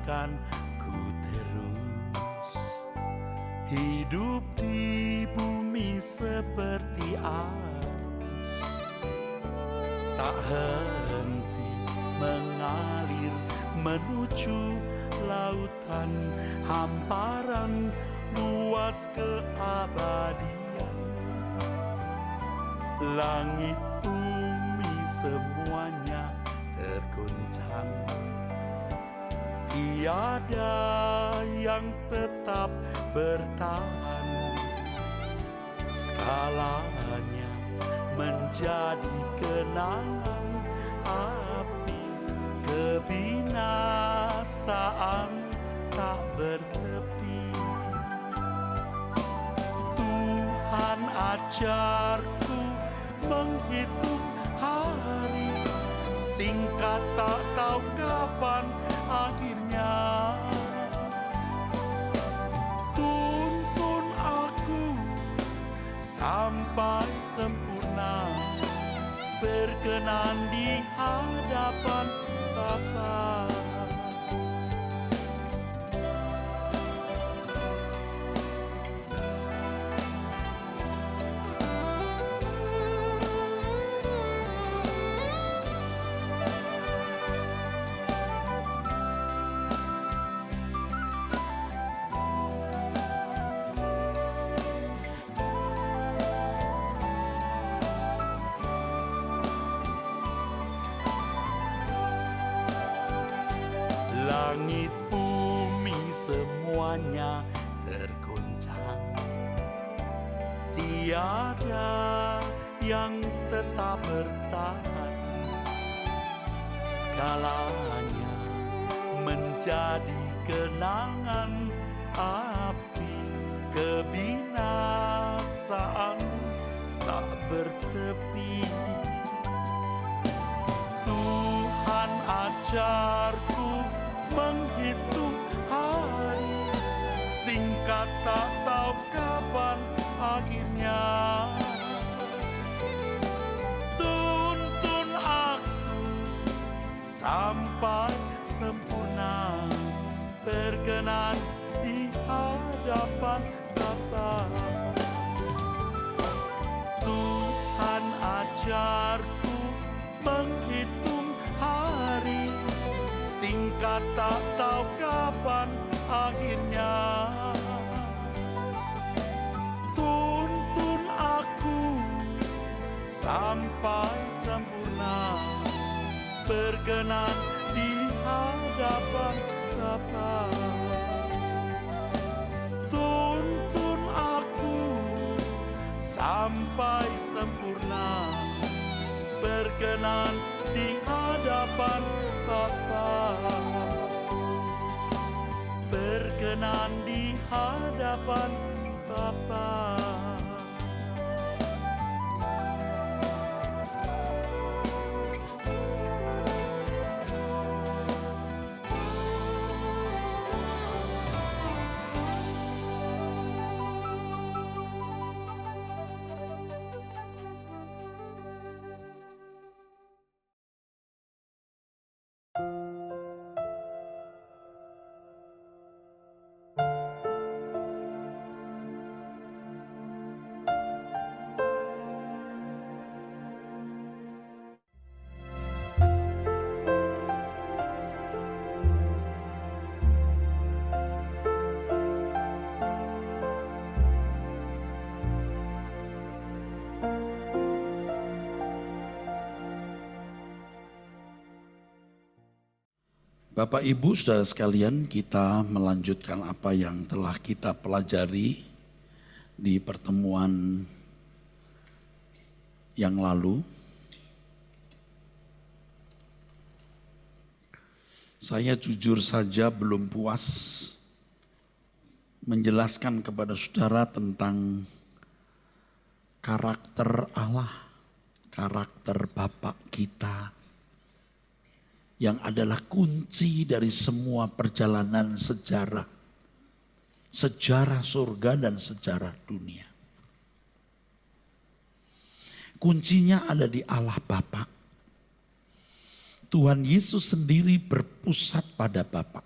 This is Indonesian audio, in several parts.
ku terus hidup di bumi seperti arus, tak henti mengalir menuju lautan hamparan luas keabadian. Langit bumi semuanya tergoncang, tiada yang tetap bertahan. Skalanya menjadi kenangan api, kebinasaan tak bertepi. Tuhan ajarku menghitung hari, singkat tak tahu kapan akhirnya. Tuntun aku sampai sempurna, berkenan di hadapan Bapa. Langit bumi semuanya tergoncang, tiada yang tetap bertahan. Segalanya menjadi kenangan api, kebinasaan tak bertepi. Tuhan ajarku menghitung hari, singkat tak tahu kapan akhirnya. Tuntun aku sampai sempurna, berkenan di hadapan Bapa. Tuhan ajarku menghitung hari, singkat tak tahu kapan akhirnya. Tuntun aku sampai sempurna, berkenan di hadapan Bapa. Tuntun aku sampai sempurna, berkenan di hadapan Bapa. Berkenan di hadapan Bapa. Bapak Ibu Saudara sekalian, kita melanjutkan apa yang telah kita pelajari di pertemuan yang lalu. Saya jujur saja belum puas menjelaskan kepada saudara tentang karakter Allah, karakter Bapa kita, yang adalah kunci dari semua perjalanan sejarah surga dan sejarah dunia. Kuncinya ada di Allah Bapa. Tuhan Yesus sendiri berpusat pada Bapa.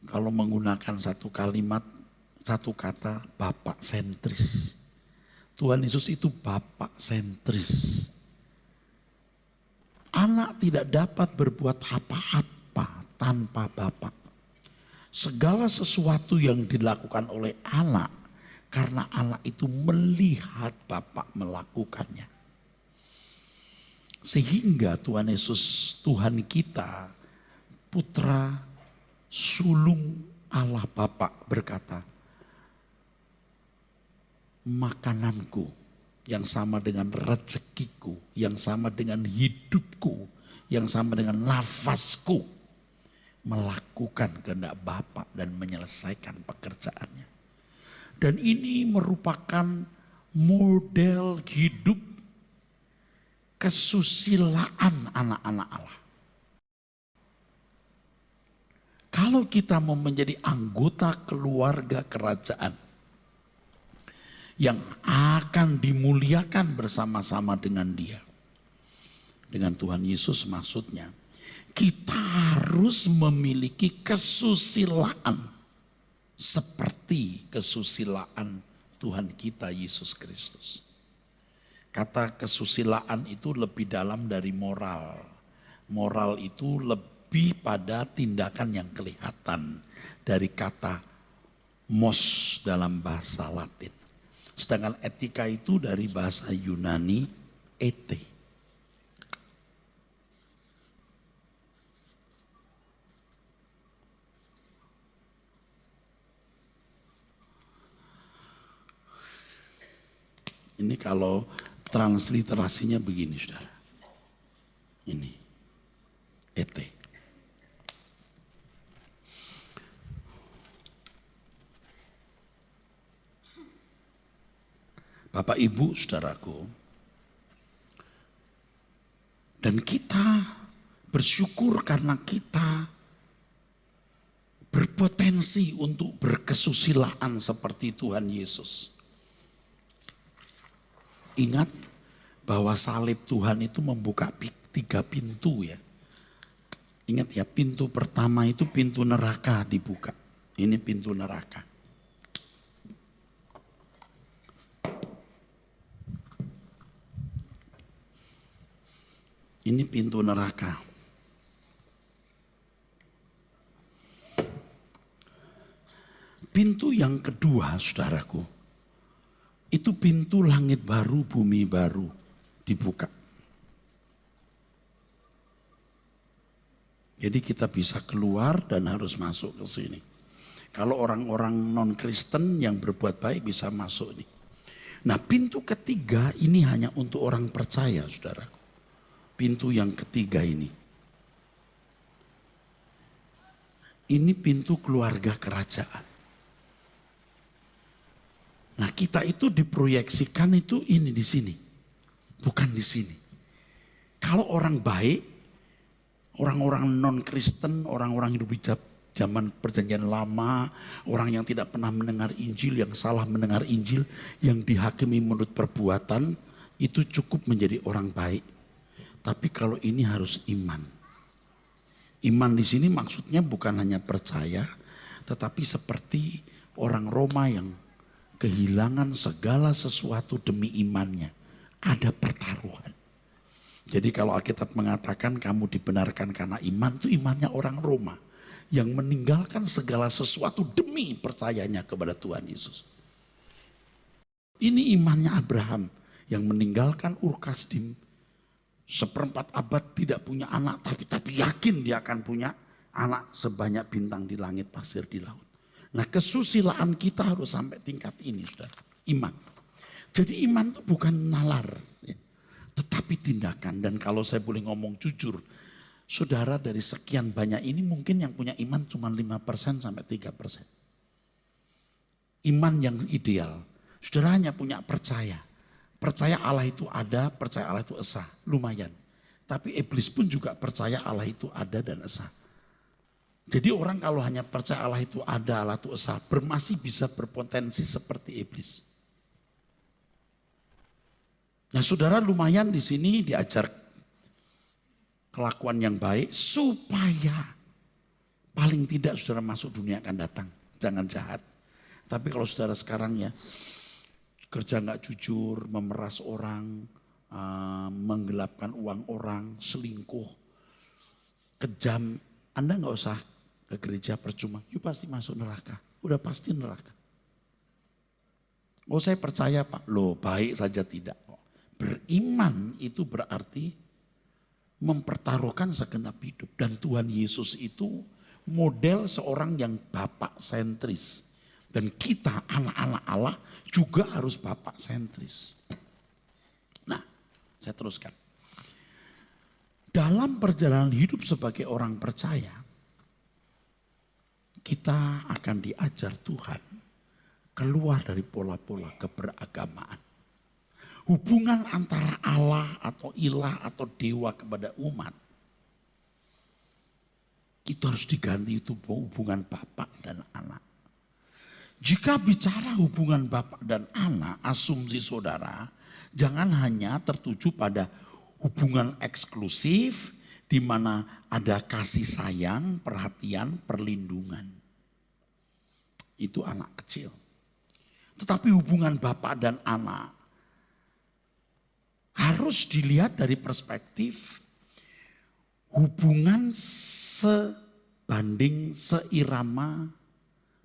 kalau menggunakan satu kalimat, satu kata, Bapak sentris. Tuhan Yesus itu Bapak sentris. Anak tidak dapat berbuat apa-apa tanpa Bapak. Segala sesuatu yang dilakukan oleh anak, karena anak itu melihat Bapak melakukannya. Sehingga Tuhan Yesus, Tuhan kita, Putra sulung Allah Bapa berkata, makananku yang sama dengan rezekiku, yang sama dengan hidupku, yang sama dengan nafasku, melakukan kehendak Bapa dan menyelesaikan pekerjaannya. Dan ini merupakan model hidup kesusilaan anak-anak Allah. Kalau kita mau menjadi anggota keluarga kerajaan yang akan dimuliakan bersama-sama dengan Dia, dengan Tuhan Yesus maksudnya, kita harus memiliki kesusilaan seperti kesusilaan Tuhan kita Yesus Kristus. Kata kesusilaan itu lebih dalam dari moral. Moral itu lebih pada tindakan yang kelihatan dari kata mos dalam bahasa Latin. Sedangkan etika itu dari bahasa Yunani ete. Ini kalau transliterasinya begini, saudara. Ini ete. Bapak Ibu saudaraku, dan kita bersyukur karena kita berpotensi untuk berkesusilaan seperti Tuhan Yesus. Ingat bahwa salib Tuhan itu membuka 3 pintu ya. Ingat ya, pintu pertama itu pintu neraka dibuka. Ini pintu neraka. Ini pintu neraka. Pintu yang kedua, saudaraku, itu pintu langit baru, bumi baru dibuka. Jadi kita bisa keluar dan harus masuk ke sini. Kalau orang-orang non-Kristen yang berbuat baik bisa masuk nih. Nah, pintu ketiga ini hanya untuk orang percaya, saudaraku. Pintu yang ketiga ini. Ini pintu keluarga kerajaan. Nah, kita itu diproyeksikan itu ini di sini. Bukan di sini. Kalau orang baik, orang-orang non-Kristen, orang-orang hidup di zaman perjanjian lama, orang yang tidak pernah mendengar Injil, yang salah mendengar Injil, yang dihakimi menurut perbuatan, itu cukup menjadi orang baik. Tapi kalau ini harus iman. Iman di sini maksudnya bukan hanya percaya, tetapi seperti orang Roma yang kehilangan segala sesuatu demi imannya. Ada pertaruhan. Jadi kalau Alkitab mengatakan kamu dibenarkan karena iman, itu imannya orang Roma. Yang meninggalkan segala sesuatu demi percayanya kepada Tuhan Yesus. Ini imannya Abraham yang meninggalkan Ur-Kasdim. 1/4 abad tidak punya anak, tapi yakin dia akan punya anak sebanyak bintang di langit, pasir di laut. Nah, kesusilaan kita harus sampai tingkat ini, saudara. Iman. Jadi iman itu bukan nalar, ya, tetapi tindakan. Dan kalau saya boleh ngomong jujur, saudara dari sekian banyak ini mungkin yang punya iman cuma 5% sampai 3%. Iman yang ideal. Saudara hanya punya percaya. Percaya Allah itu ada, percaya Allah itu esa, lumayan. Tapi iblis pun juga percaya Allah itu ada dan esa. Jadi orang kalau hanya percaya Allah itu ada, Allah itu esa, masih bisa berpotensi seperti iblis. Nah, saudara lumayan di sini diajar kelakuan yang baik supaya paling paling tidak saudara masuk dunia akan datang. Jangan jahat. Tapi kalau saudara sekarang ya kerja nggak jujur, memeras orang, menggelapkan uang orang, selingkuh, kejam, Anda nggak usah ke gereja percuma. You pasti masuk neraka. Udah pasti neraka. Oh saya percaya Pak. Loh baik saja tidak. Beriman itu berarti mempertaruhkan segenap hidup. Dan Tuhan Yesus itu model seorang yang bapak sentris. Dan kita anak-anak Allah juga harus bapak sentris. Nah saya teruskan. Dalam perjalanan hidup sebagai orang percaya, kita akan diajar Tuhan keluar dari pola-pola keberagamaan. Hubungan antara Allah atau ilah atau dewa kepada umat, itu harus diganti itu hubungan bapak dan anak. Jika bicara hubungan bapak dan anak, asumsi saudara, jangan hanya tertuju pada hubungan eksklusif di mana ada kasih sayang, perhatian, perlindungan. Itu anak kecil. Tetapi hubungan bapak dan anak harus dilihat dari perspektif hubungan sebanding seirama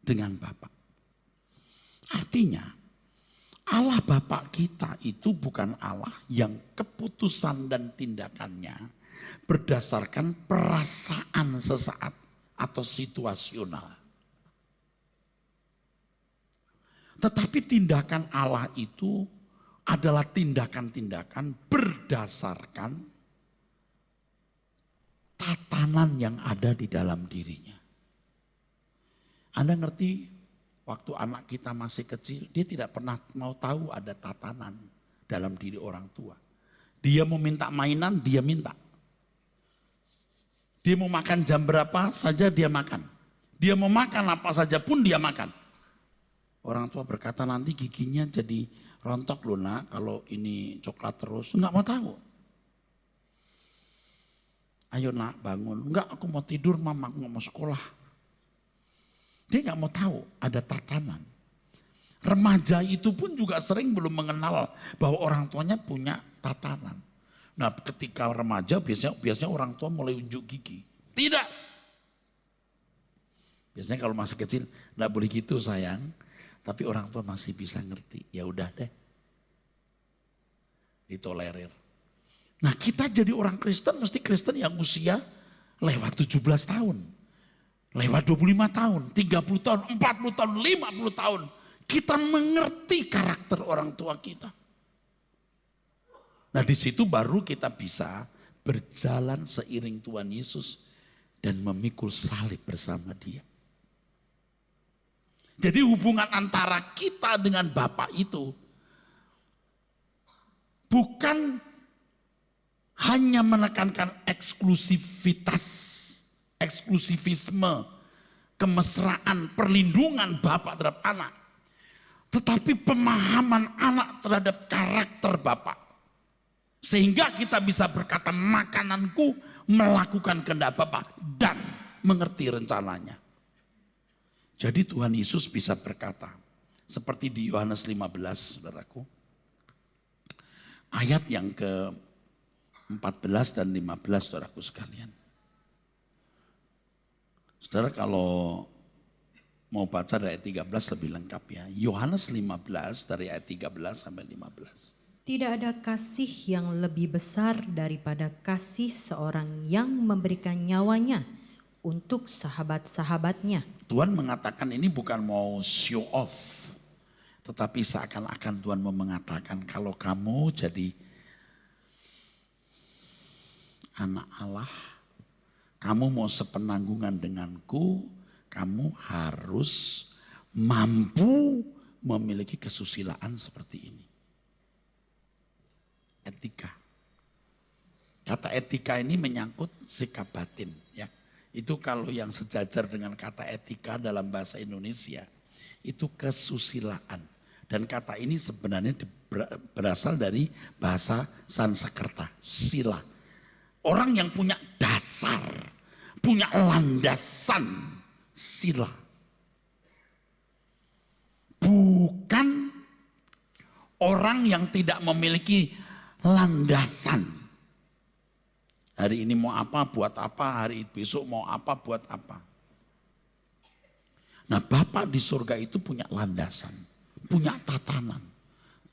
dengan bapak. Artinya Allah Bapa kita itu bukan Allah yang keputusan dan tindakannya berdasarkan perasaan sesaat atau situasional. Tetapi tindakan Allah itu adalah tindakan-tindakan berdasarkan tatanan yang ada di dalam dirinya. Anda ngerti? Waktu anak kita masih kecil, dia tidak pernah mau tahu ada tatanan dalam diri orang tua. Dia mau minta mainan, dia minta. Dia mau makan jam berapa saja dia makan. Dia mau makan apa saja pun dia makan. Orang tua berkata nanti giginya jadi rontok loh nak kalau ini coklat terus. Enggak mau tahu. Ayo nak bangun. Enggak aku mau tidur mama, aku mau sekolah. Dia nggak mau tahu ada tatanan. Remaja itu pun juga sering belum mengenal bahwa orang tuanya punya tatanan. Nah ketika remaja biasanya orang tua mulai unjuk gigi. Tidak. Biasanya kalau masih kecil nggak boleh gitu sayang. Tapi orang tua masih bisa ngerti. Ya udah deh. Ditolerir. Nah kita jadi orang Kristen mesti Kristen yang usia lewat 17 tahun. Lewat 25 tahun, 30 tahun, 40 tahun, 50 tahun. Kita mengerti karakter orang tua kita. Nah di situ baru kita bisa berjalan seiring Tuhan Yesus dan memikul salib bersama dia. Jadi hubungan antara kita dengan Bapa itu bukan hanya menekankan eksklusivisme, kemesraan, perlindungan bapak terhadap anak. Tetapi pemahaman anak terhadap karakter bapak. Sehingga kita bisa berkata makananku melakukan kehendak Bapa dan mengerti rencananya. Jadi Tuhan Yesus bisa berkata, seperti di Yohanes 15 saudaraku. Ayat yang ke-14 dan 15 saudaraku sekalian. Saudara kalau mau baca dari ayat 13 lebih lengkap ya. Yohanes 15 dari ayat 13 sampai 15. Tidak ada kasih yang lebih besar daripada kasih seorang yang memberikan nyawanya untuk sahabat-sahabatnya. Tuhan mengatakan ini bukan mau show off. Tetapi seakan-akan Tuhan mau mengatakan kalau kamu jadi anak Allah, kamu mau sepenanggungan denganku, kamu harus mampu memiliki kesusilaan seperti ini. Etika. Kata etika ini menyangkut sikap batin. Ya. Itu kalau yang sejajar dengan kata etika dalam bahasa Indonesia, itu kesusilaan. Dan kata ini sebenarnya berasal dari bahasa Sanskerta, sila. Orang yang punya dasar punya landasan sila. Bukan orang yang tidak memiliki landasan. Hari ini mau apa, buat apa, hari besok mau apa, buat apa. Nah, Bapa di surga itu punya landasan, punya tatanan.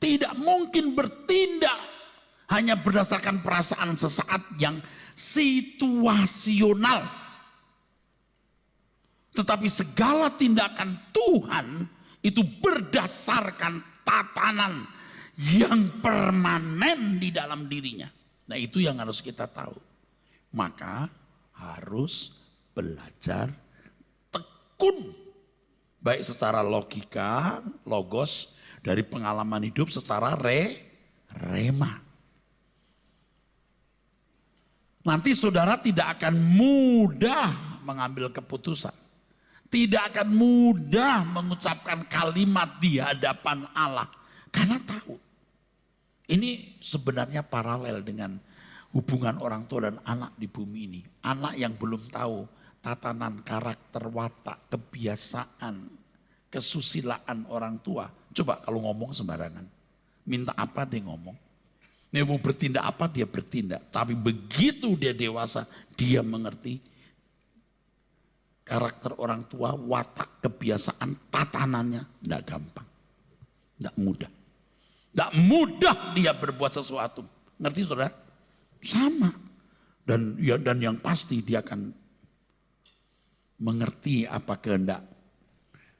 Tidak mungkin bertindak hanya berdasarkan perasaan sesaat yang situasional. Tetapi segala tindakan Tuhan itu berdasarkan tatanan yang permanen di dalam dirinya. Nah, itu yang harus kita tahu. Maka harus belajar tekun. Baik secara logika, logos, dari pengalaman hidup secara rema. Nanti saudara tidak akan mudah mengambil keputusan. Tidak akan mudah mengucapkan kalimat di hadapan Allah. Karena tahu. Ini sebenarnya paralel dengan hubungan orang tua dan anak di bumi ini. Anak yang belum tahu tatanan karakter, watak, kebiasaan, kesusilaan orang tua. Coba kalau ngomong sembarangan. Minta apa dia ngomong. Dia mau bertindak apa dia bertindak. Tapi begitu dia dewasa dia mengerti karakter orang tua, watak, kebiasaan, tatanannya tidak gampang. Tidak mudah. Tidak mudah dia berbuat sesuatu. Ngerti saudara? Sama. Dan yang pasti dia akan mengerti apa kehendak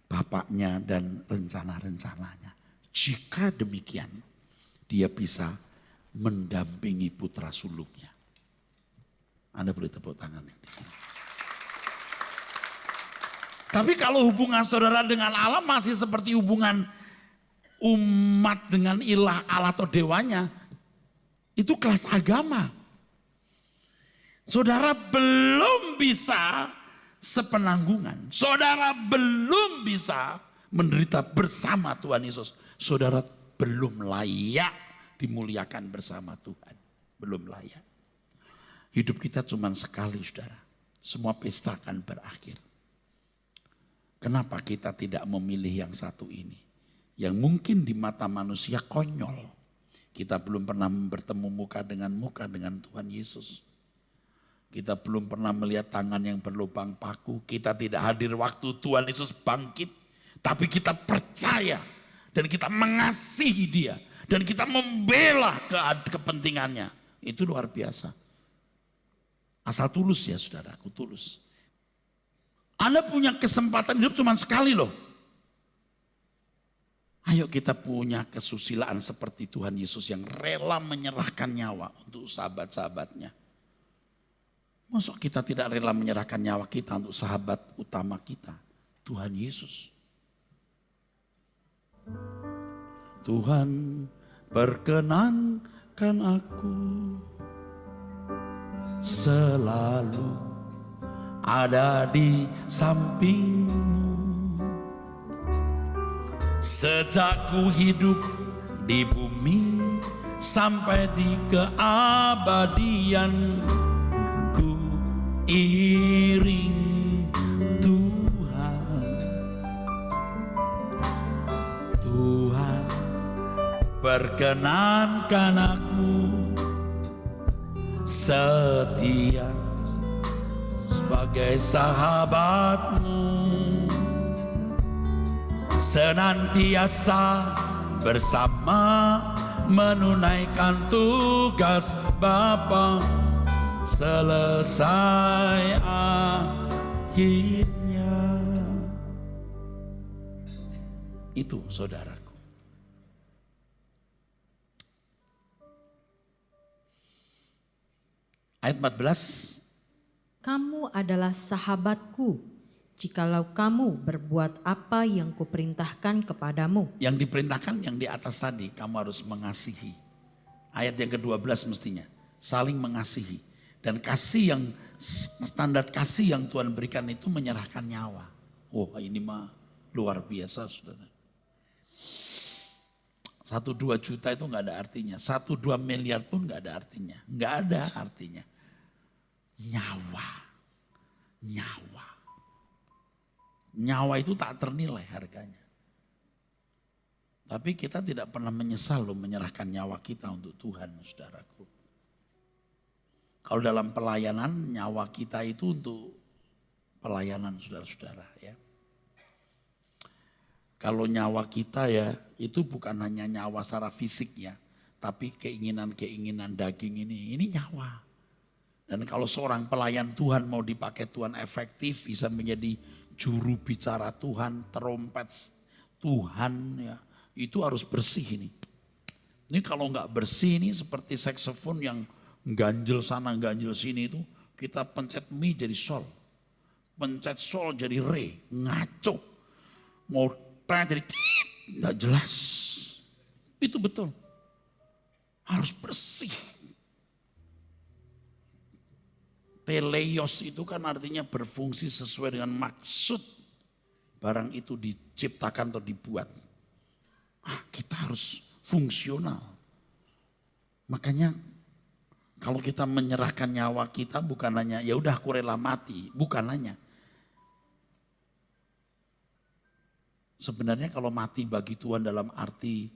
bapaknya dan rencana-rencananya. Jika demikian, dia bisa mendampingi putra sulungnya. Anda boleh tepuk tangan yang di sini. Tapi kalau hubungan saudara dengan Allah masih seperti hubungan umat dengan ilah Allah atau dewanya, itu kelas agama. Saudara belum bisa sepenanggungan. Saudara belum bisa menderita bersama Tuhan Yesus. Saudara belum layak dimuliakan bersama Tuhan. Belum layak. Hidup kita cuma sekali saudara. Semua pesta akan berakhir. Kenapa kita tidak memilih yang satu ini? Yang mungkin di mata manusia konyol. Kita belum pernah bertemu muka dengan Tuhan Yesus. Kita belum pernah melihat tangan yang berlubang paku. Kita tidak hadir waktu Tuhan Yesus bangkit. Tapi kita percaya dan kita mengasihi dia. Dan kita membela kepentingannya. Itu luar biasa. Asal tulus ya saudaraku, tulus. Anda punya kesempatan hidup cuma sekali loh. Ayo kita punya kesusilaan seperti Tuhan Yesus yang rela menyerahkan nyawa untuk sahabat-sahabatnya. Masa kita tidak rela menyerahkan nyawa kita untuk sahabat utama kita, Tuhan Yesus. Tuhan perkenankan aku selalu ada di sampingmu. Sejak ku hidup di bumi sampai di keabadian, ku iring Tuhan. Tuhan perkenankan aku setia sebagai sahabatmu, senantiasa bersama menunaikan tugas Bapa selesai akhirnya. Itu saudaraku. Ayat 14. Kamu adalah sahabatku, jikalau kamu berbuat apa yang kuperintahkan kepadamu. Yang diperintahkan yang di atas tadi, kamu harus mengasihi. Ayat yang ke-12 mestinya, saling mengasihi. Dan kasih yang, standar kasih yang Tuhan berikan itu menyerahkan nyawa. Wah ini mah luar biasa saudara. 1-2 juta itu gak ada artinya. 1-2 miliar pun gak ada artinya. Gak ada artinya. Nyawa. nyawa. Nyawa itu tak ternilai harganya. Tapi kita tidak pernah menyesal loh menyerahkan nyawa kita untuk Tuhan, saudaraku. Kalau dalam pelayanan, nyawa kita itu untuk pelayanan saudara-saudara ya. Kalau nyawa kita ya, itu bukan hanya nyawa secara fisik ya, tapi keinginan-keinginan daging ini nyawa. Dan kalau seorang pelayan Tuhan mau dipakai Tuhan efektif, bisa menjadi juru bicara Tuhan, trompet Tuhan ya, itu harus bersih ini. Ini kalau nggak bersih ini seperti saksofon yang ganjel sana ganjel sini itu, kita pencet mi jadi sol, pencet sol jadi re, ngaco, mau jadi nggak jelas. Itu betul, harus bersih. Teleios itu kan artinya berfungsi sesuai dengan maksud barang itu diciptakan atau dibuat. Kita harus fungsional. Makanya kalau kita menyerahkan nyawa kita bukan hanya ya udah aku rela mati, bukan hanya. Sebenarnya kalau mati bagi Tuhan dalam arti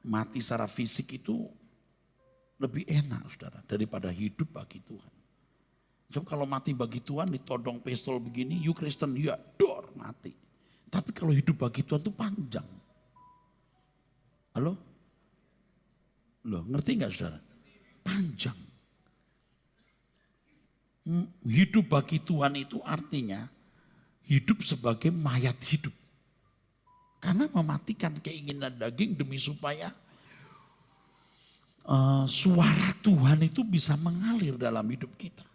mati secara fisik itu lebih enak saudara daripada hidup bagi Tuhan. Coba kalau mati bagi Tuhan ditodong pistol begini, you Kristen, ya dor mati. Tapi kalau hidup bagi Tuhan itu panjang. Halo? Loh, ngerti nggak saudara? Panjang. Hidup bagi Tuhan itu artinya hidup sebagai mayat hidup. Karena mematikan keinginan daging demi supaya suara Tuhan itu bisa mengalir dalam hidup kita.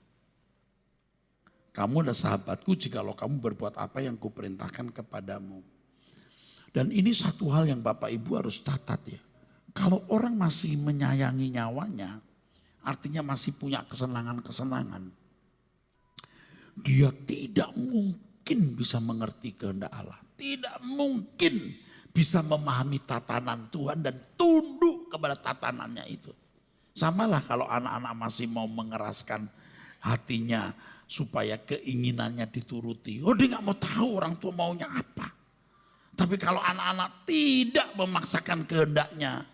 Kamu adalah sahabatku jikalau kamu berbuat apa yang kuperintahkan kepadamu. Dan ini satu hal yang Bapak Ibu harus catat ya. Kalau orang masih menyayangi nyawanya, artinya masih punya kesenangan-kesenangan. Dia tidak mungkin bisa mengerti kehendak Allah. Tidak mungkin bisa memahami tatanan Tuhan dan tunduk kepada tatanannya itu. Samalah kalau anak-anak masih mau mengeraskan hatinya supaya keinginannya dituruti. Oh dia gak mau tahu orang tua maunya apa. Tapi kalau anak-anak tidak memaksakan kehendaknya,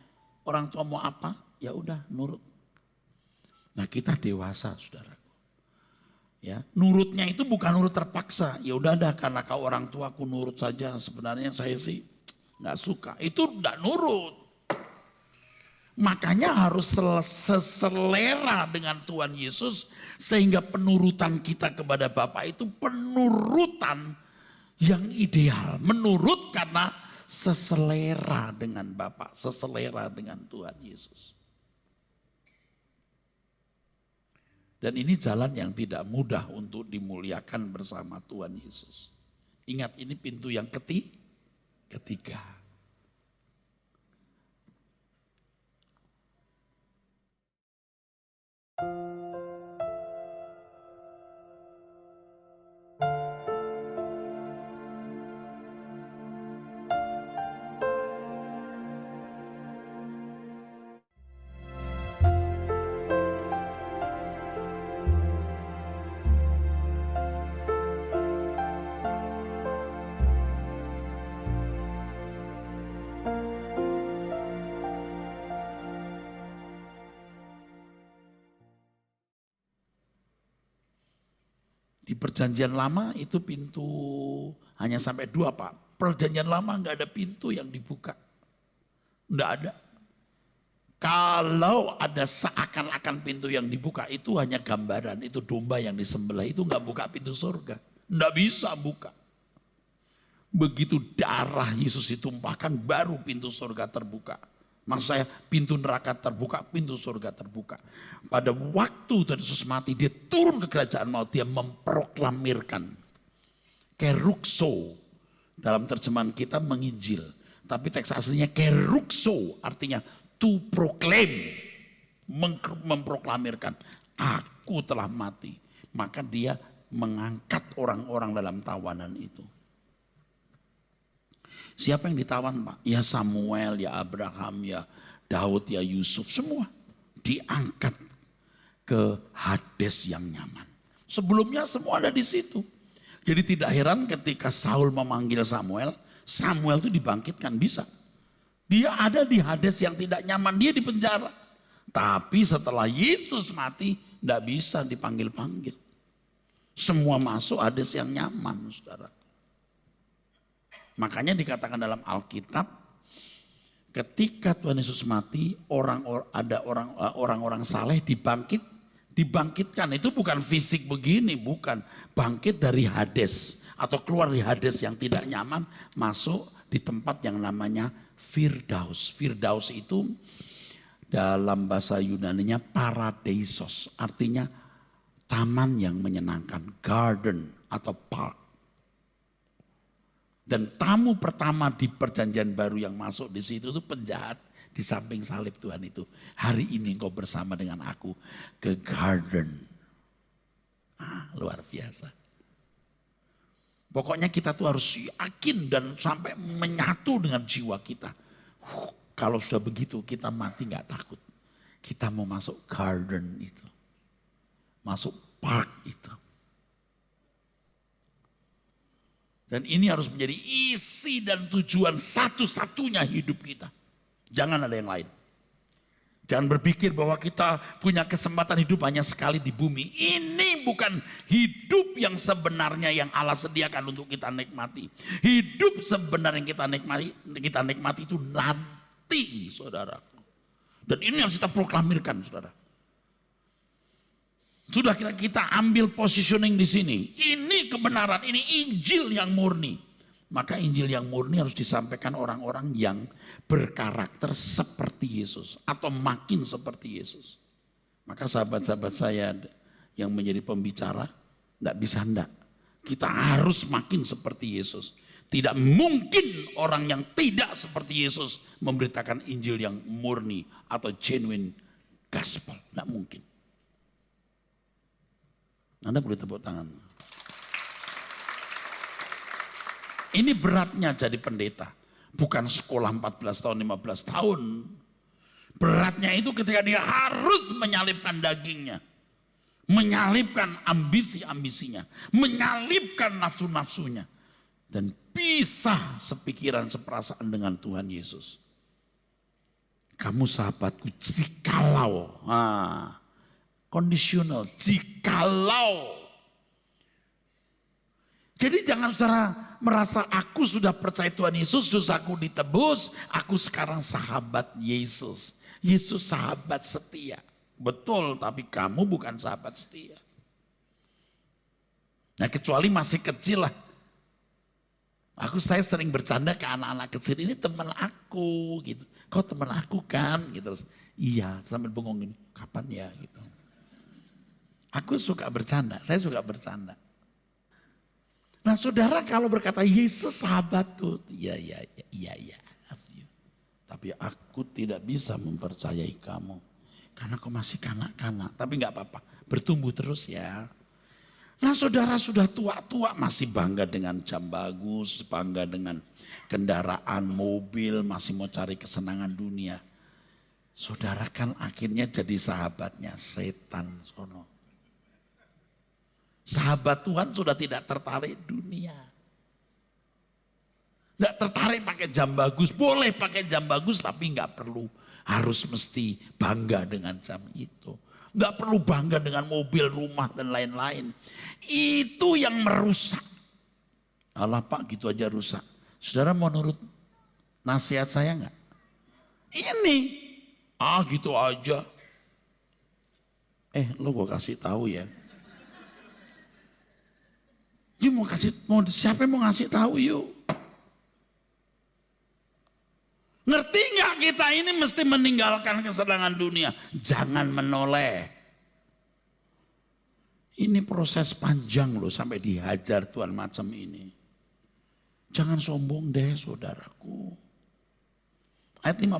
orang tua mau apa, ya udah nurut. Nah kita dewasa saudaraku. Ya, nurutnya itu bukan nurut terpaksa. Ya udah dah karena kau orang tua aku nurut saja. Sebenarnya saya sih nggak suka. Itu udah nurut. Makanya harus seselera dengan Tuhan Yesus sehingga penurutan kita kepada Bapa itu penurutan yang ideal. Menurut karena seselera dengan Bapa, seselera dengan Tuhan Yesus. Dan ini jalan yang tidak mudah untuk dimuliakan bersama Tuhan Yesus. Ingat ini pintu yang ketiga. Di perjanjian lama itu pintu hanya sampai 2 Pak. Perjanjian lama nggak ada pintu yang dibuka. Nggak ada. Kalau ada seakan-akan pintu yang dibuka itu hanya gambaran. Itu domba yang disembelih itu nggak buka pintu surga. Nggak bisa buka. Begitu darah Yesus ditumpahkan baru pintu surga terbuka. Maksud saya pintu neraka terbuka, pintu surga terbuka. Pada waktu Tuhan Yesus mati, dia turun ke kerajaan maut, dia memproklamirkan. Kerukso, dalam terjemahan kita menginjil. Tapi teks aslinya kerukso, artinya to proclaim. Memproklamirkan, aku telah mati. Maka dia mengangkat orang-orang dalam tawanan itu. Siapa yang ditawan Pak? Ya Samuel, ya Abraham, ya Daud, ya Yusuf. Semua diangkat ke Hades yang nyaman. Sebelumnya semua ada di situ. Jadi tidak heran ketika Saul memanggil Samuel, Samuel itu dibangkitkan bisa. Dia ada di Hades yang tidak nyaman, dia di penjara. Tapi setelah Yesus mati, tidak bisa dipanggil-panggil. Semua masuk Hades yang nyaman, saudara. Makanya dikatakan dalam Alkitab, ketika Tuhan Yesus mati, ada orang-orang saleh dibangkitkan. Itu bukan fisik begini, bukan. Bangkit dari Hades atau keluar dari Hades yang tidak nyaman, masuk di tempat yang namanya Firdaus. Firdaus itu dalam bahasa Yunaninya paradeisos, artinya taman yang menyenangkan, garden atau park. Dan tamu pertama di perjanjian baru yang masuk di situ itu penjahat di samping salib Tuhan itu. Hari ini engkau bersama dengan aku ke garden. Luar biasa. Pokoknya kita tuh harus yakin dan sampai menyatu dengan jiwa kita. Kalau sudah begitu kita mati gak takut. Kita mau masuk garden itu. Masuk park itu. Dan ini harus menjadi isi dan tujuan satu-satunya hidup kita. Jangan ada yang lain. Jangan berpikir bahwa kita punya kesempatan hidup hanya sekali di bumi. Ini bukan hidup yang sebenarnya yang Allah sediakan untuk kita nikmati. Hidup sebenarnya yang kita nikmati itu nanti, saudara. Dan ini harus kita proklamirkan, saudara. Sudah kita ambil positioning di sini. Ini kebenaran, ini Injil yang murni. Maka Injil yang murni harus disampaikan orang-orang yang berkarakter seperti Yesus. Atau makin seperti Yesus. Maka sahabat-sahabat saya yang menjadi pembicara, tidak bisa enggak. Kita harus makin seperti Yesus. Tidak mungkin orang yang tidak seperti Yesus memberitakan Injil yang murni atau genuine gospel. Tidak mungkin. Anda boleh tepuk tangan. Ini beratnya jadi pendeta. Bukan sekolah 14 tahun, 15 tahun. Beratnya itu ketika dia harus menyalipkan dagingnya. Menyalipkan ambisi-ambisinya. Menyalipkan nafsu-nafsunya. Dan pisah sepikiran, seperasaan dengan Tuhan Yesus. Kamu sahabatku, jikalau. Conditional, jikalau. Jadi jangan saudara merasa aku sudah percaya Tuhan Yesus, dosaku ditebus, aku sekarang sahabat Yesus. Yesus sahabat setia. Betul, tapi kamu bukan sahabat setia. Nah kecuali masih kecil lah. Saya sering bercanda ke anak-anak kecil, ini teman aku gitu. Kau teman aku kan? Gitu. Iya, sambil bengong gini, kapan ya gitu. Aku suka bercanda, saya suka bercanda. Nah saudara kalau berkata Yesus sahabatku, iya. Tapi aku tidak bisa mempercayai kamu. Karena kau masih kanak-kanak, tapi gak apa-apa, bertumbuh terus ya. Nah saudara sudah tua-tua masih bangga dengan jam bagus, bangga dengan kendaraan, mobil, masih mau cari kesenangan dunia. Saudara kan akhirnya jadi sahabatnya setan sono. Sahabat Tuhan sudah tidak tertarik dunia. Tidak tertarik pakai jam bagus. Boleh pakai jam bagus tapi nggak perlu harus mesti bangga dengan jam itu. Nggak perlu bangga dengan mobil, rumah dan lain-lain. Itu yang merusak. Allah Pak gitu aja rusak. Saudara mau nurut nasihat saya nggak? Ini. Gitu aja. Lo gue kasih tahu ya. Siapa yang mau ngasih tahu yuk? Ngerti nggak kita ini mesti meninggalkan kesenangan dunia? Jangan menoleh. Ini proses panjang loh sampai dihajar Tuhan macam ini. Jangan sombong deh saudaraku. Ayat 15.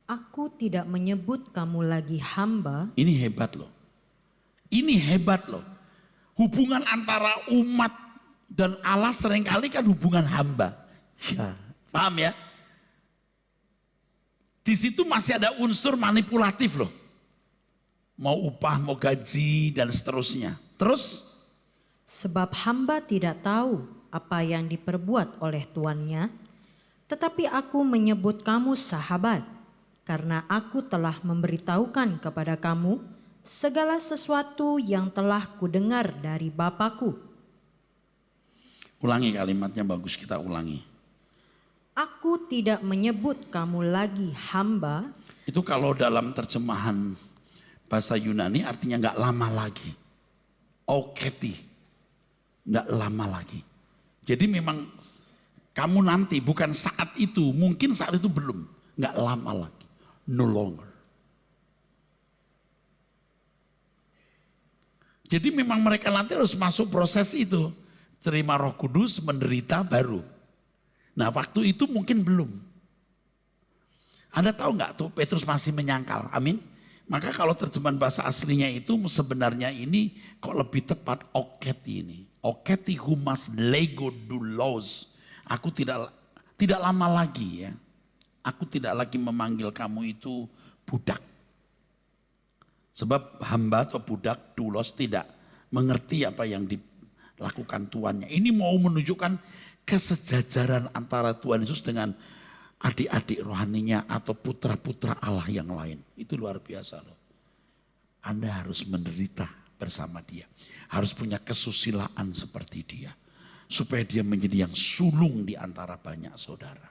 Aku tidak menyebut kamu lagi hamba. Ini hebat loh. Ini hebat loh. Hubungan antara umat dan Allah seringkali kan hubungan hamba. Ya, paham ya? Di situ masih ada unsur manipulatif loh. Mau upah, mau gaji, dan seterusnya. Terus, Sebab hamba tidak tahu apa yang diperbuat oleh tuannya, tetapi aku menyebut kamu sahabat, karena aku telah memberitahukan kepada kamu segala sesuatu yang telah kudengar dari Bapakku. ulangi kalimatnya, bagus, kita ulangi. Aku tidak menyebut kamu lagi hamba. Itu kalau dalam terjemahan bahasa Yunani artinya nggak lama lagi. Oketi, nggak lama lagi. Jadi memang kamu nanti, bukan saat itu, mungkin saat itu belum, nggak lama lagi, no longer. Jadi memang mereka nanti harus masuk proses itu, terima Roh Kudus, menderita baru. Nah waktu itu mungkin belum. Anda tahu nggak tuh Petrus masih menyangkal, amin. Maka kalau terjemahan bahasa aslinya itu sebenarnya ini kok lebih tepat oketi ini. Oketi humas lego doulos. Aku tidak lama lagi ya. Aku tidak lagi memanggil kamu itu budak. Sebab hamba atau budak doulos tidak mengerti apa yang dilakukan tuannya. Ini mau menunjukkan kesejajaran antara Tuhan Yesus dengan adik-adik rohaninya atau putra-putra Allah yang lain. Itu luar biasa loh. Anda harus menderita bersama dia. Harus punya kesusilaan seperti dia. Supaya dia menjadi yang sulung di antara banyak saudara.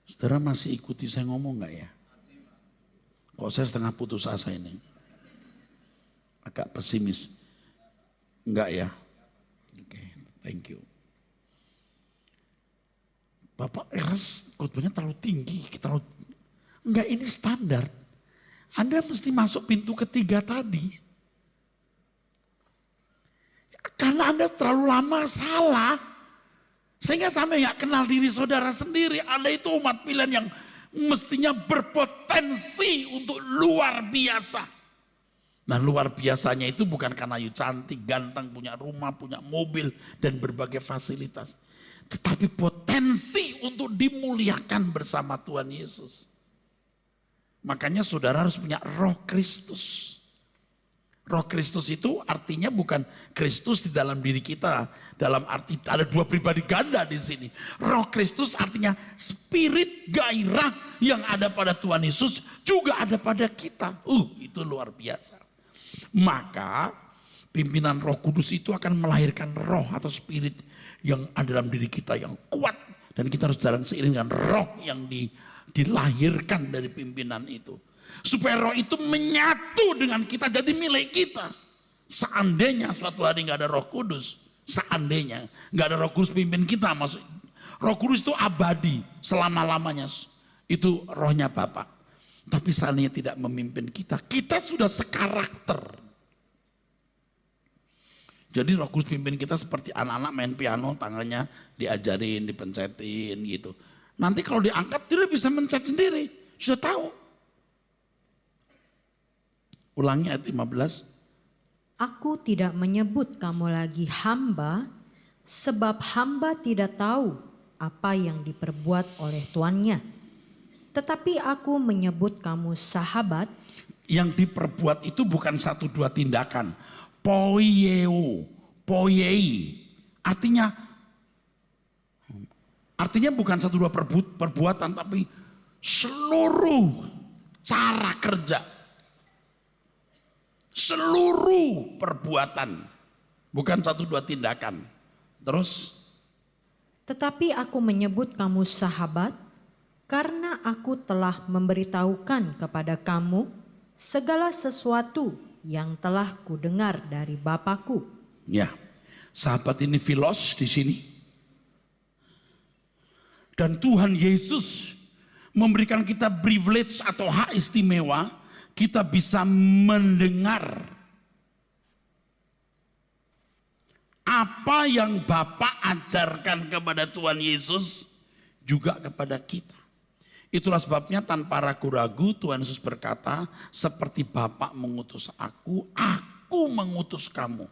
Saudara masih ikuti saya ngomong gak ya? Kok saya setengah putus asa ini? Agak pesimis. Enggak ya? Oke, thank you. Bapak Eras khotbahnya terlalu tinggi, enggak, ini standar. Anda mesti masuk pintu ketiga tadi. Karena Anda terlalu lama salah. Sehingga sampai gak kenal diri saudara sendiri. Anda itu umat pilihan yang mestinya berpotensi untuk luar biasa. Nah luar biasanya itu bukan karena you cantik, ganteng, punya rumah, punya mobil, dan berbagai fasilitas. Tetapi potensi untuk dimuliakan bersama Tuhan Yesus. Makanya saudara harus punya Roh Kristus. Roh Kristus itu artinya bukan Kristus di dalam diri kita. Dalam arti ada dua pribadi ganda di sini. Roh Kristus artinya spirit gairah yang ada pada Tuhan Yesus juga ada pada kita. Itu luar biasa. Maka pimpinan Roh Kudus itu akan melahirkan roh atau spirit yang ada dalam diri kita yang kuat. Dan kita harus jalan seiring dengan roh yang dilahirkan dari pimpinan itu. Supaya roh itu menyatu dengan kita jadi milik kita. Seandainya suatu hari gak ada Roh Kudus. Seandainya gak ada Roh Kudus pimpin kita. Maksud, Roh Kudus itu abadi selama-lamanya. Itu rohnya Bapa. Tapi seandainya tidak memimpin kita. Kita sudah sekarakter. Jadi Roh Kudus pimpin kita seperti anak-anak main piano, tangannya diajarin, dipencetin gitu. Nanti kalau diangkat dia bisa mencet sendiri, sudah tahu. Ulangi ayat 15. Aku tidak menyebut kamu lagi hamba, sebab hamba tidak tahu apa yang diperbuat oleh tuannya. Tetapi aku menyebut kamu sahabat. Yang diperbuat itu bukan satu dua tindakan. Poieo, poiei. Artinya bukan satu dua perbuatan, tapi seluruh cara kerja. Seluruh perbuatan. Bukan satu dua tindakan. Terus. Tetapi aku menyebut kamu sahabat, karena aku telah memberitahukan kepada kamu segala sesuatu yang telah kudengar dari Bapakku. Ya, sahabat ini filos di sini. Dan Tuhan Yesus memberikan kita privilege atau hak istimewa, kita bisa mendengar apa yang Bapa ajarkan kepada Tuhan Yesus juga kepada kita. Itulah sebabnya tanpa ragu-ragu Tuhan Yesus berkata, seperti Bapa mengutus aku mengutus kamu.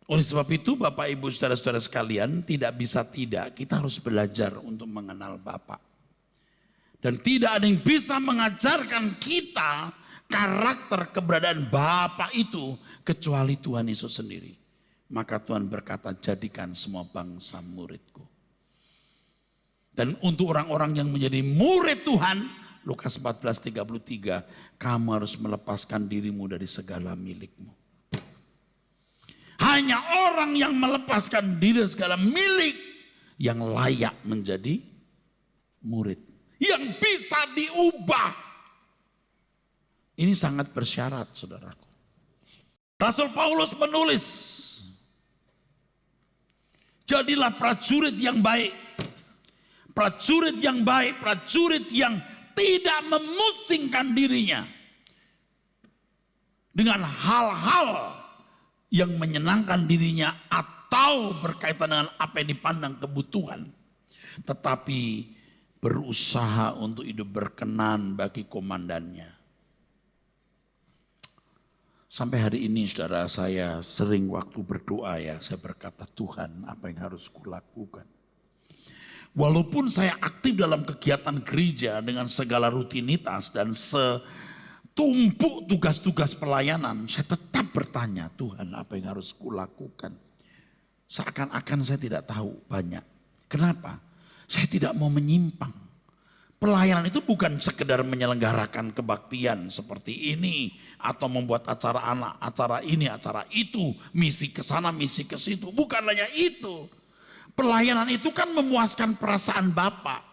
Oleh sebab itu Bapak Ibu saudara-saudara sekalian, tidak bisa tidak kita harus belajar untuk mengenal Bapa. Dan tidak ada yang bisa mengajarkan kita karakter keberadaan Bapa itu kecuali Tuhan Yesus sendiri. Maka Tuhan berkata, jadikan semua bangsa muridku. Dan untuk orang-orang yang menjadi murid Tuhan, Lukas 14:33, kamu harus melepaskan dirimu dari segala milikmu. Hanya orang yang melepaskan diri dari segala milik yang layak menjadi murid. Yang bisa diubah. Ini sangat bersyarat, saudaraku. Rasul Paulus menulis, jadilah prajurit yang baik. Prajurit yang baik, prajurit yang tidak memusingkan dirinya dengan hal-hal yang menyenangkan dirinya atau berkaitan dengan apa yang dipandang kebutuhan. Tetapi berusaha untuk hidup berkenan bagi komandannya. Sampai hari ini saudara, saya sering waktu berdoa saya berkata, Tuhan apa yang harus kulakukan. Walaupun saya aktif dalam kegiatan gereja dengan segala rutinitas dan setumpuk tugas-tugas pelayanan, saya tetap bertanya, Tuhan apa yang harus kulakukan. Seakan-akan saya tidak tahu banyak. Kenapa? Saya tidak mau menyimpang. Pelayanan itu bukan sekedar menyelenggarakan kebaktian seperti ini. Atau membuat acara anak, acara ini, acara itu. Misi ke sana, misi ke situ. Bukan hanya itu. Pelayanan itu kan memuaskan perasaan Bapa.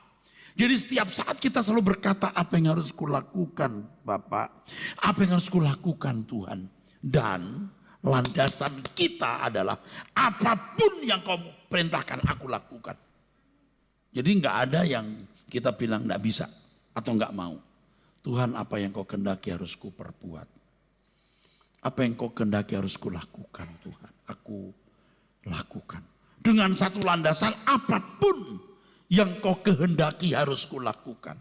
Jadi setiap saat kita selalu berkata, apa yang harus kulakukan Bapak? Apa yang harus kulakukan Tuhan? Dan landasan kita adalah apapun yang kau perintahkan aku lakukan. Jadi nggak ada yang kita bilang nggak bisa atau nggak mau. Tuhan apa yang kau kehendaki harus ku perbuat. Apa yang kau kehendaki harus ku lakukan Tuhan. Aku lakukan. Dengan satu landasan apapun yang kau kehendaki harus ku lakukan.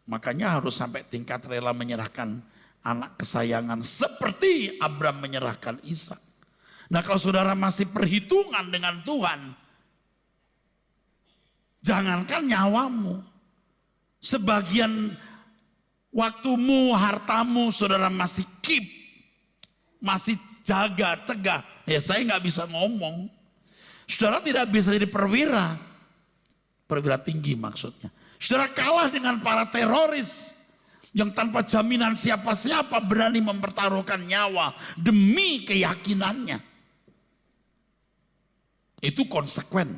Makanya harus sampai tingkat rela menyerahkan anak kesayangan seperti Abraham menyerahkan Ishak. Nah kalau saudara masih perhitungan dengan Tuhan, jangankan nyawamu, sebagian waktumu, hartamu saudara masih keep, masih jaga, cegah. Ya saya nggak bisa ngomong. Saudara tidak bisa jadi perwira tinggi maksudnya. Saudara kalah dengan para teroris yang tanpa jaminan siapa-siapa berani mempertaruhkan nyawa demi keyakinannya. Itu konsekuen.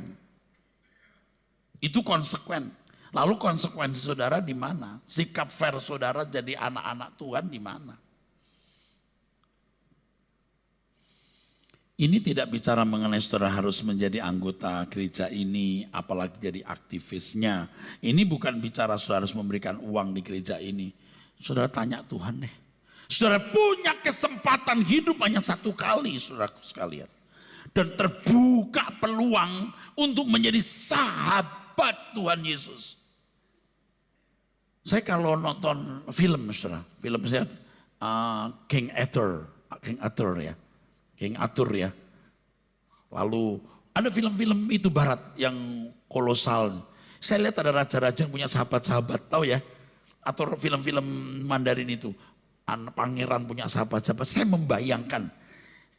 Itu konsekuen. Lalu konsekuensi saudara di mana? Sikap fair saudara jadi anak-anak Tuhan di mana? Ini tidak bicara mengenai saudara harus menjadi anggota gereja ini, apalagi jadi aktivisnya. Ini bukan bicara saudara harus memberikan uang di gereja ini. Saudara tanya Tuhan deh. Saudara punya kesempatan hidup hanya satu kali, saudaraku sekalian. Dan terbuka peluang untuk menjadi sahabat Tuhan Yesus. Saya kalau nonton film, saudara, film saya King Arthur ya. Lalu ada film-film itu barat yang kolosal. Saya lihat ada raja-raja yang punya sahabat-sahabat, tahu ya? Atau film-film Mandarin itu, pangeran punya sahabat-sahabat. Saya membayangkan,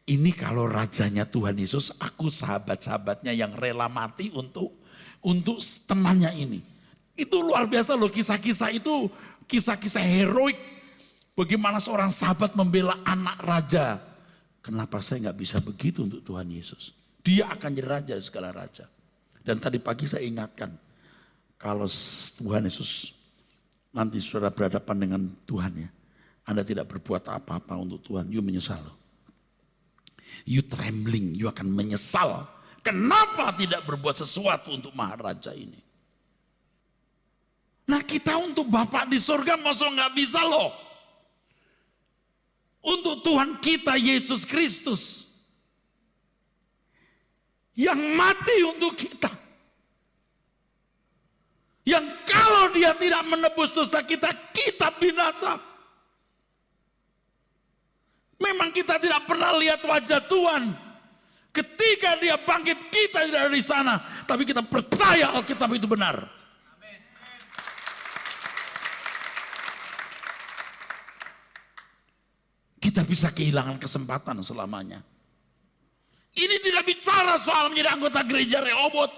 ini kalau rajanya Tuhan Yesus, aku sahabat-sahabatnya yang rela mati untuk temannya ini. Itu luar biasa loh, kisah-kisah itu, kisah-kisah heroik. Bagaimana seorang sahabat membela anak raja. Kenapa saya nggak bisa begitu untuk Tuhan Yesus? Dia akan jadi raja segala raja. Dan tadi pagi saya ingatkan, kalau Tuhan Yesus nanti saudara berhadapan dengan Tuhan ya, Anda tidak berbuat apa-apa untuk Tuhan, you menyesal. You trembling, you akan menyesal. Kenapa tidak berbuat sesuatu untuk Maharaja ini? Nah kita untuk Bapak di surga masa nggak bisa loh. Untuk Tuhan kita Yesus Kristus yang mati untuk kita. Yang kalau dia tidak menebus dosa kita, kita binasa. Memang kita tidak pernah lihat wajah Tuhan. Ketika dia bangkit kita tidak ada di sana. Tapi kita percaya Alkitab itu benar. kita bisa kehilangan kesempatan selamanya. Ini tidak bicara soal menjadi anggota gereja Rehoboth.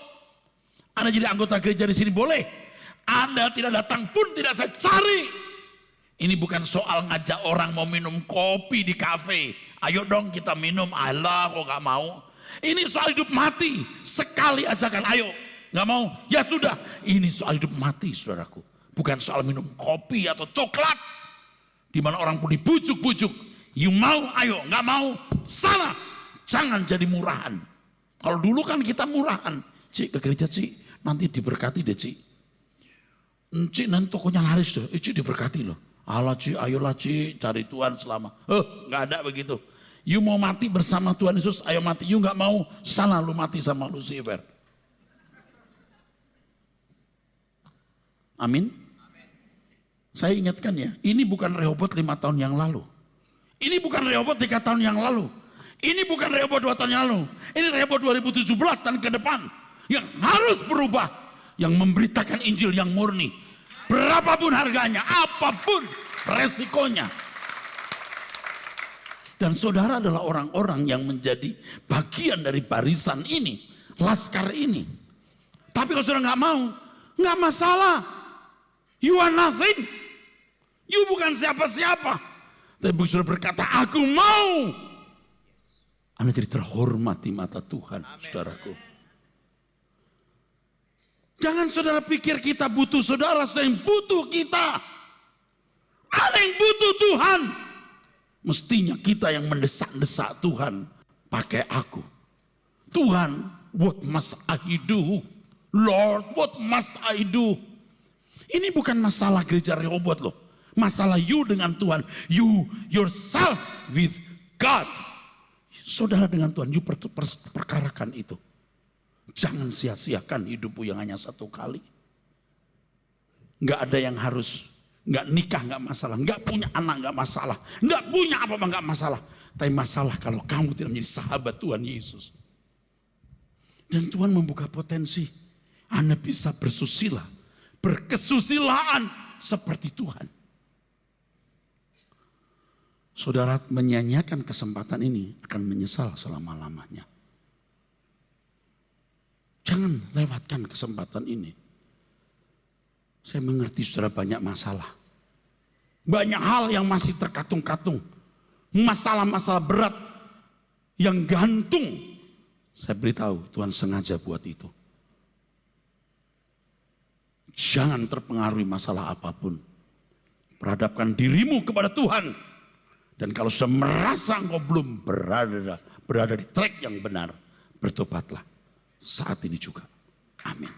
Anda jadi anggota gereja di sini boleh. Anda tidak datang pun tidak saya cari. Ini bukan soal ngajak orang mau minum kopi di kafe. Ayo dong kita minum. Alah kok gak mau. Ini soal hidup mati. Sekali ajakan ayo. Gak mau. Ya sudah. Ini soal hidup mati saudaraku. Bukan soal minum kopi atau coklat. Dimana orang pun dibujuk-bujuk. You mau ayo. Gak mau sana. Jangan jadi murahan. Kalau dulu kan kita murahan. Cik ke gereja cik. Nanti diberkati deh cik. Cik nanti tokonya laris deh. Cik diberkati loh. Allah Ci, ayolah Ci, cari Tuhan selama. Gak ada begitu. You mau mati bersama Tuhan Yesus, ayo mati. You gak mau, sana lu mati sama Lucifer. Amin. Saya ingatkan ya, ini bukan Rehoboth 5 tahun yang lalu. Ini bukan Rehoboth 3 tahun yang lalu. Ini bukan Rehoboth 2 tahun yang lalu. Ini Rehoboth 2017 dan ke depan. Yang harus berubah. Yang memberitakan Injil yang murni. Berapapun harganya, apapun resikonya. Dan saudara adalah orang-orang yang menjadi bagian dari barisan ini, laskar ini. Tapi kalau saudara nggak mau, nggak masalah. You are nothing. You bukan siapa-siapa. Tapi saudara berkata, aku mau. Anda jadi terhormat di mata Tuhan, saudaraku. Jangan saudara pikir kita butuh saudara, saudara yang butuh kita. Ada yang butuh Tuhan. Mestinya kita yang mendesak-desak Tuhan. Pakai aku. Tuhan, what must I do? Lord, what must I do? Ini bukan masalah gereja Rehoboth loh. Masalah you dengan Tuhan. You yourself with God. Saudara dengan Tuhan, you perkarakan itu. Jangan sia-siakan hidupmu yang hanya satu kali. Gak ada yang harus, gak nikah gak masalah, gak punya anak gak masalah, gak punya apa-apa gak masalah. Tapi masalah kalau kamu tidak menjadi sahabat Tuhan Yesus. Dan Tuhan membuka potensi. Anda bisa bersusila, berkesusilaan seperti Tuhan. Saudara menyanyiakan kesempatan ini akan menyesal selama-lamanya. Jangan lewatkan kesempatan ini. Saya mengerti saudara banyak masalah. Banyak hal yang masih terkatung-katung. Masalah-masalah berat yang gantung. Saya beritahu Tuhan sengaja buat itu. Jangan terpengaruhi masalah apapun. Perhadapkan dirimu kepada Tuhan. Dan kalau sudah merasa engkau belum berada di track yang benar, bertobatlah. Saat ini juga. Amin.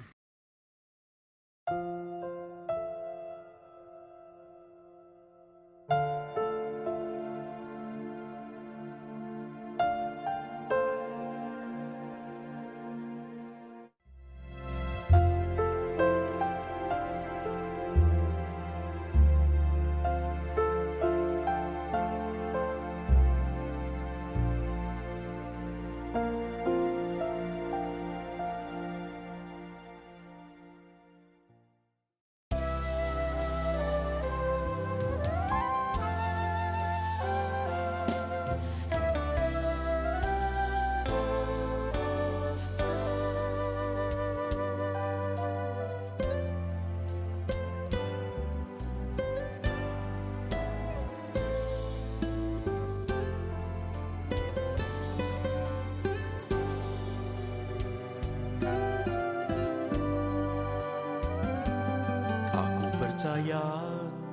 Percaya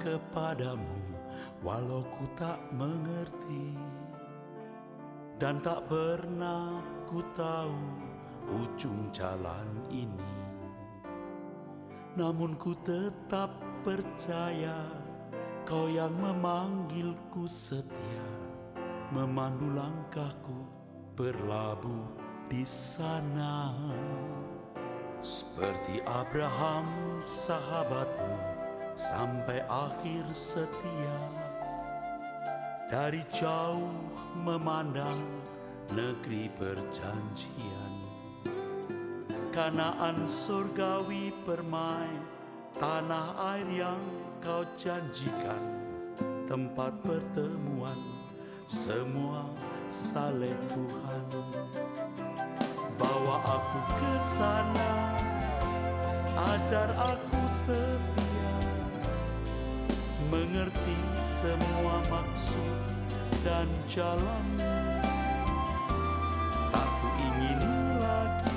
kepadamu walau ku tak mengerti, dan tak pernah ku tahu ujung jalan ini. Namun ku tetap percaya Kau yang memanggilku setia, memandu langkahku berlabuh di sana. Seperti Abraham sahabatmu sampai akhir setia, dari jauh memandang negeri perjanjian. Kanaan surgawi permai, tanah air yang Kau janjikan, tempat pertemuan semua saleh Tuhan. Bawa aku ke sana, ajar aku setia, mengerti semua maksud dan jalan. Tak ku ingini lagi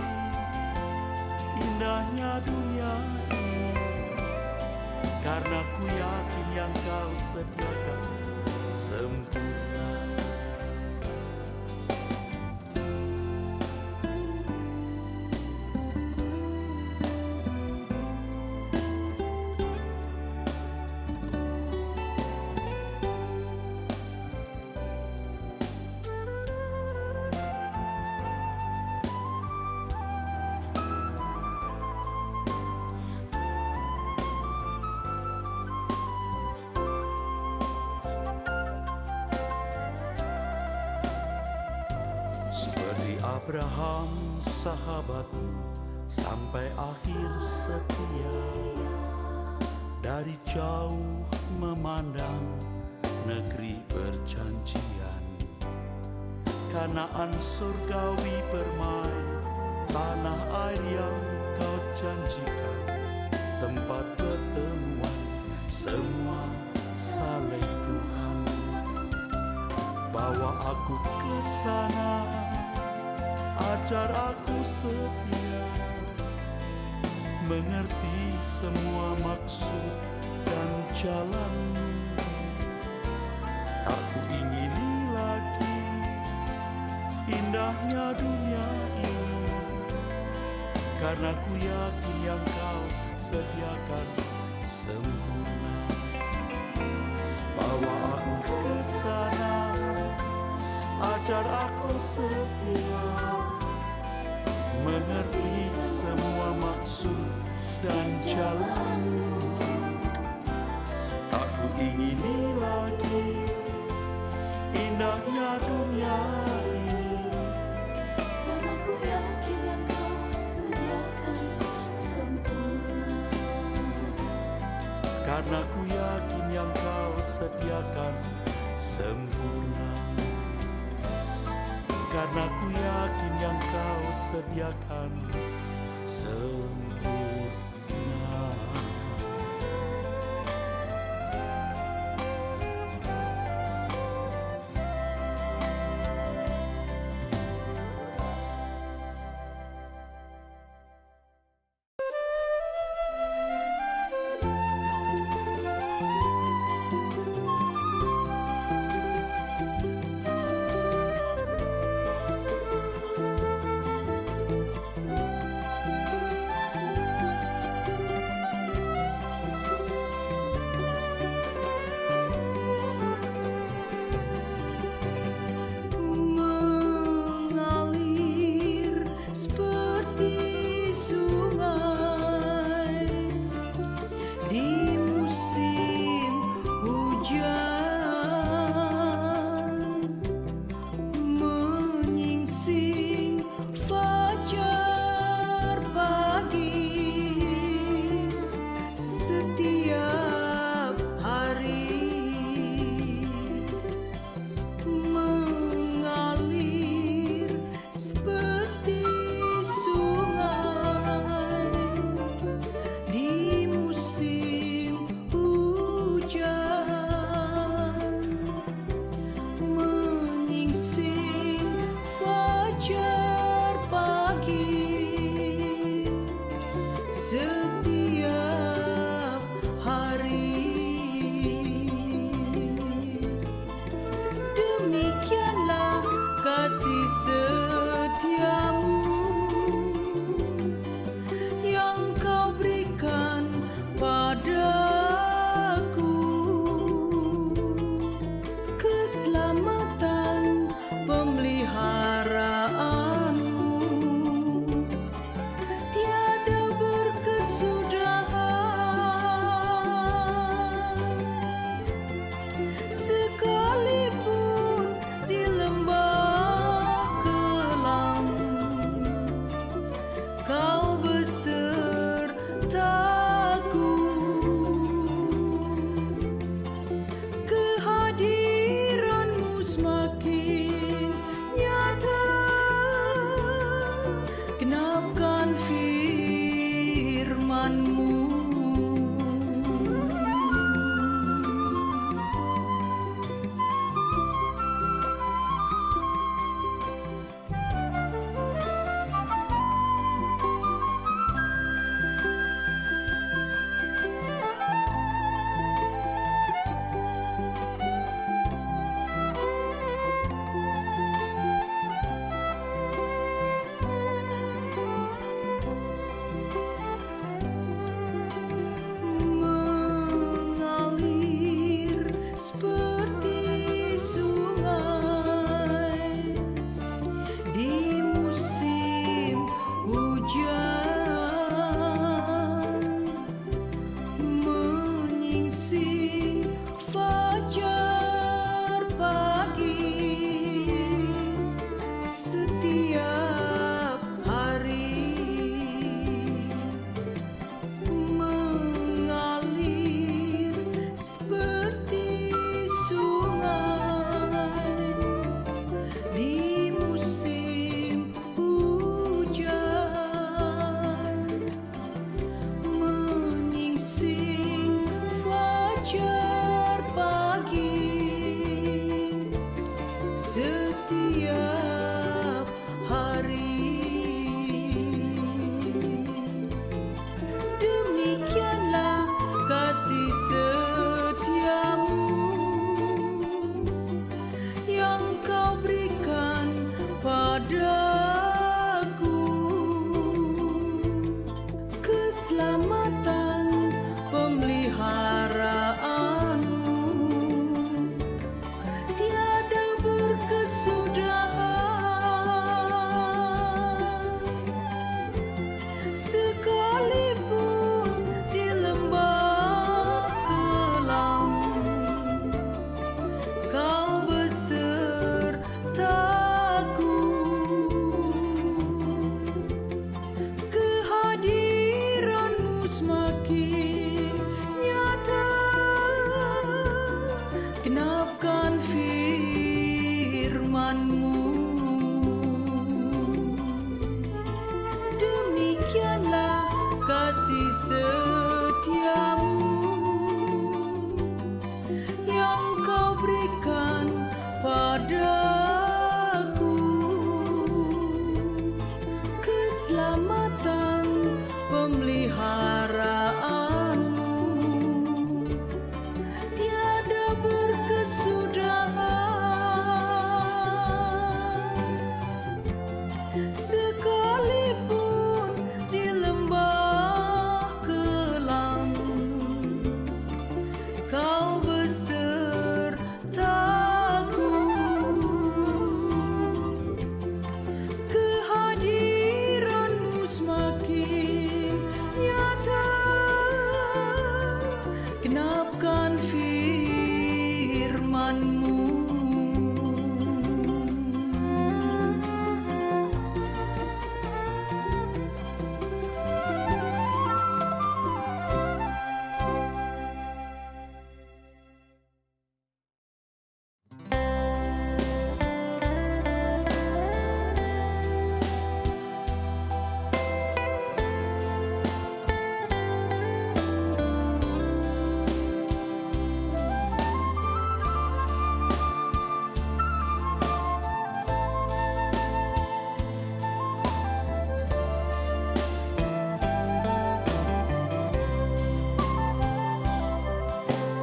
indahnya dunia ini, karena ku yakin yang kau sediakan sempurna. Seperti Abraham sahabatmu sampai akhir setia, dari jauh memandang negeri perjanjian. Kanaan surgawi permai, tanah air yang kau janjikan, tempat pertemuan semua saleh Tuhan. Bawa aku ke sana, ajar aku setia, mengerti semua maksud dan jalan-Mu. Tak ku ingini lagi indahnya dunia ini, karena ku yakin yang kau sediakan sempurna. Bawa aku ke sana, ajar aku setia, mengerti semua maksud dan jalan-Mu. Tak ku ingini lagi indahnya dunia ini, karena ku yakin yang kau sediakan sempurna. karena ku yakin yang kau sediakan sempurna. Karena ku yakin yang kau sediakan sempurna. Mengalir seperti sungai di musim hujan, menyingsing fajar pagi setiap hari. Mengalir seperti sungai di musim hujan, menyingsing fajar pagi setiap hari. Demikianlah kasih setiamu yang kau berikan padaku, keselamatan pemeliharaanmu tiada berkesudahan. Sekalipun di lembah padaku keselamatan pemeliharaanmu tiada berkesudahan, sekalipun di lembah kelam kau besertaku. Kehadiranmu semakin nyata, genapkan firman-Mu. Demikianlah kasih setiamu yang kau berikan padaku, keselamatan pemeliharaanmu tiada berkesudahan, sekalipun di lembah kelam kau besertaku. Kehadiranmu semakin nyata, genapkan firman-Mu.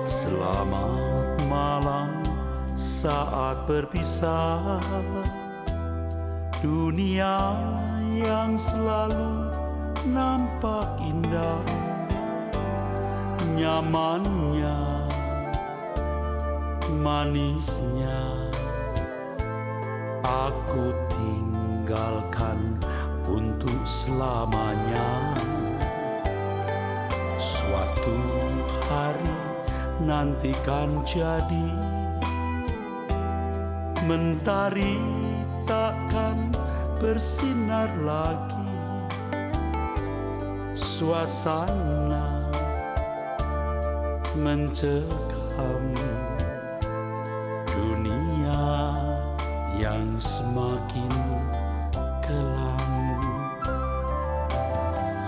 Selamat malam saat berpisah, dunia yang selalu nampak indah, nyamannya, manisnya, aku tinggalkan untuk selamanya. Suatu hari nanti kan jadi, mentari takkan bersinar lagi, suasana mencekam, dunia yang semakin kelam.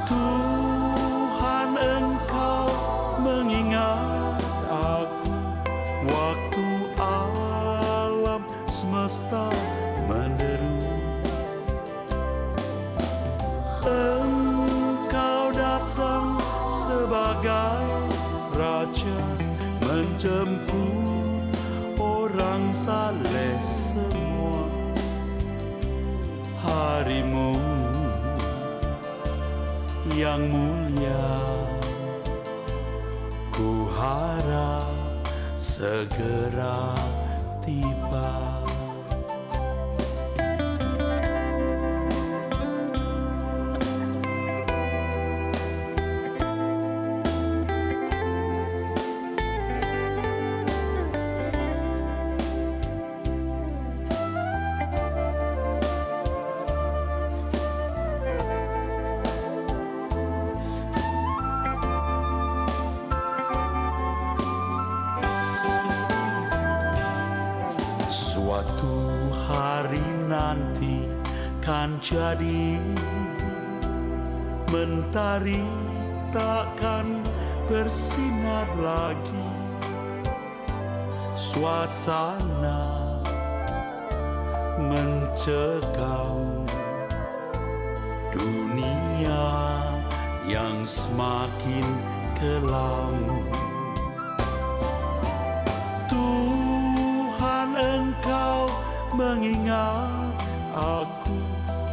Tuhan, Engkau mengingat aku waktu alam semesta menderu. Engkau datang sebagai raja, menjemput orang saleh semua. Harimu yang mulia, ku harap segera tiba. Suatu hari nanti kan jadi, mentari takkan bersinar lagi, suasana mencekam, dunia yang semakin kelam. Tuhan, Engkau mengingat aku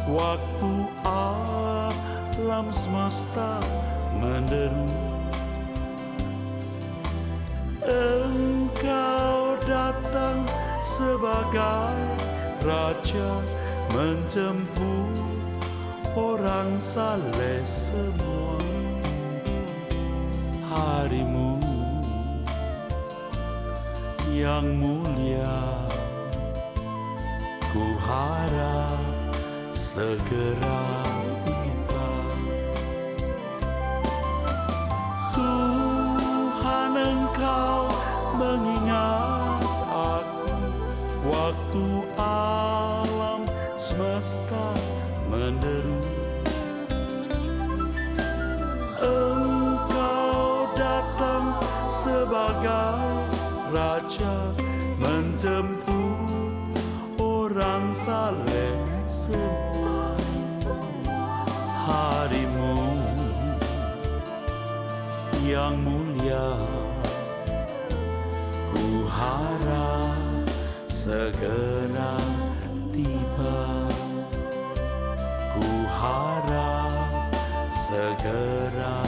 waktu alam semesta menderu. Engkau datang sebagai raja menjemput orang saleh semua. Harimu yang mulia, ku harap segera tiba. Tuhan, Engkau mengingat aku waktu alam semesta menderu. Engkau datang sebagai raja menjemput orang saleh semua. Harimu yang mulia, ku harap segera tiba. Ku harap segera